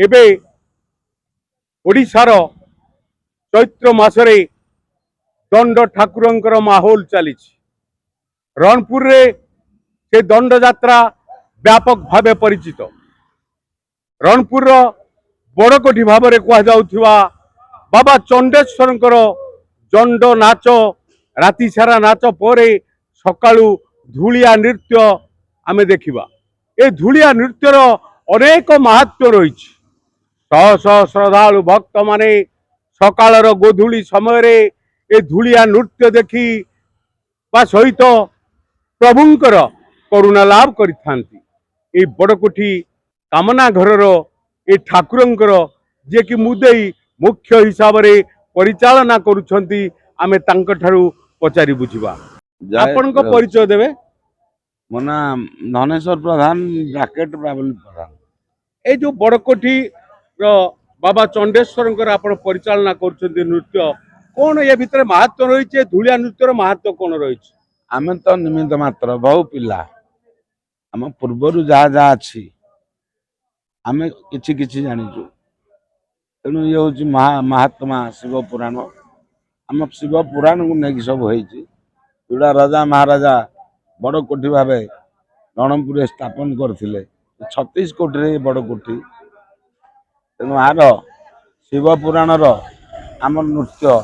एबे ओडिशार चैत्र मासरे दंड ठाकुरंकर माहौल चली रणपुर रे से दंड यात्रा व्यापक भावे परिचित। रणपुर बड़कोठी भाव में कहुवा बाबा चंडेश्वर जंड नाच राति सारा नाच पर सकाळु धूलिया नृत्य आमे देखिबा। ए धूलिया नृत्यर अनेक महत्व रही। शह शह श्रद्धालु भक्त माने सकाळर गोधूली समय ए धूलिया नृत्य देखी बा सहित प्रभुंकर करुणा लाभ करि बड़कोठी कामना घरर ए ठाकुरंकर जे कि मुदेई मुख्य हिसाब रे परिचालना करुछंती आमे तांक ठारू पचारि बुझिबा। आपन को परिचय देबे? मो नाम धनेश्वर प्रधान जैकेट बाबुल प्रधान। ए जो बड़कोठी बाबा चंडेश्वर आपण परिचालना करुछंती नृत्य कौन ये भितर महत्व रही? धूलिया नृत्यर महत्व कौन रही? आमे तो निमित्त मात्र बहु पिला आम पूर्वर जहाँ जहाँ अच्छी आमे किछि किछि जानिଛୁ। तेणु ये हूँ महात्मा शिव पुराण। आम शिव पुराण को लेकिन सब होइछि जोड़ा राजा महाराजा बड़ कोठी भावे रणपुर स्थापन करथिले 36 कोटी रे बड़ कोठी। तेणु आर शिव पुराण आम नृत्य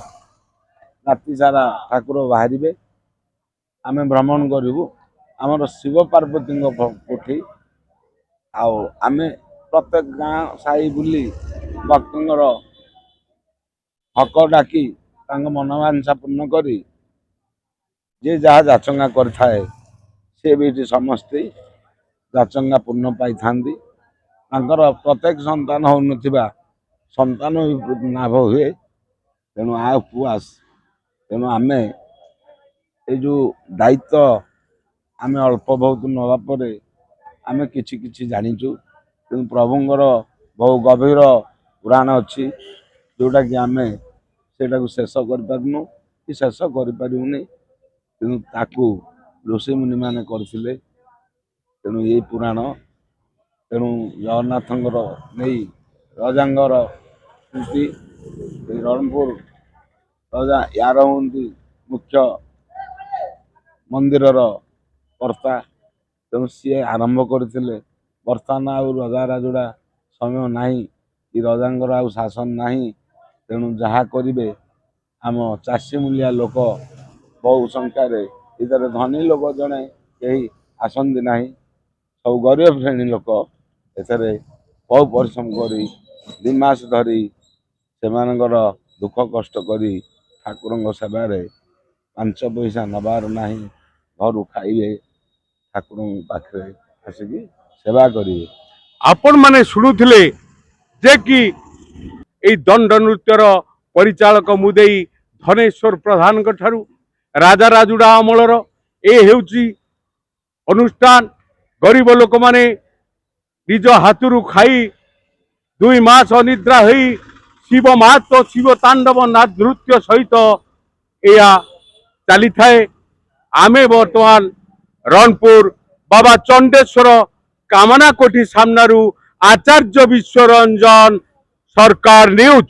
राति सारा ठाकुर बाहरिबे आमे भ्रमण करू। आमर शिव पार्वती कोठी आमे प्रत्येक गाँ साई बुली भक्तर हक डाकी मनोवांछा पूर्ण करी जे जहाँ जाचंगा करे सी भी समस्ते जाचंगा पूर्ण पाई थांदी। प्रत्येक संतान हो संतान भी लाभ हुए। तेणु आ उपवास तेणु आमे ये जो दायित्व आमे अल्प बहुत नापर आमे किछि किछि जानिଛୁ। तेणु प्रभुंर बहु गभीर पुराण अच्छी जोटा कि आमे सेटा को शेष करूँ कि शेष करूनी। तेणु ताकू ऋषि मुनि माने करथिले। तेणु ये पुराण तेणु जगन्नाथ नहीं रजांगर स्मृति रणपुर रजा यार हूँ मुख्य मंदिरर कर्ता। तेणु सी आरंभ करथिले। बर्तमान आउ रजा राजुड़ा समय नहीं कि रजांगर आउ शासन नहीं। तेणु जहाँ करिवे आम चाषी मूलिया लोक बहु संख्यार इधर धनी लोक जड़े कहीं आसती ना सब गरीब श्रेणी लोक एथरे बहु परिश्रम करी 2 मास धरी से दुख कष्ट करी ठाकुर सेवारे 5 पैसा नबार नहीं घर खाइबे ठाकुर पाखे आसिकी सेवा करिवे। आपण माने शुणुथिले जे कि ए दंड नृत्यर परिचालक मुदेई धनेश्वर प्रधान ठारू राजा राजुड़ा अमलर ए हेउची अनुष्ठान गरीब लोक माने निज हाथरू खाई 2 मास अनिद्रा होई शिव महत्व शिव तांडव नृत्य सहित या चली थाए। आमे वर्तमान रणपुर बाबा चंडेश्वर कामना कोठी सामनारू आचार्य विश्वरंजन सरकार न्यूज।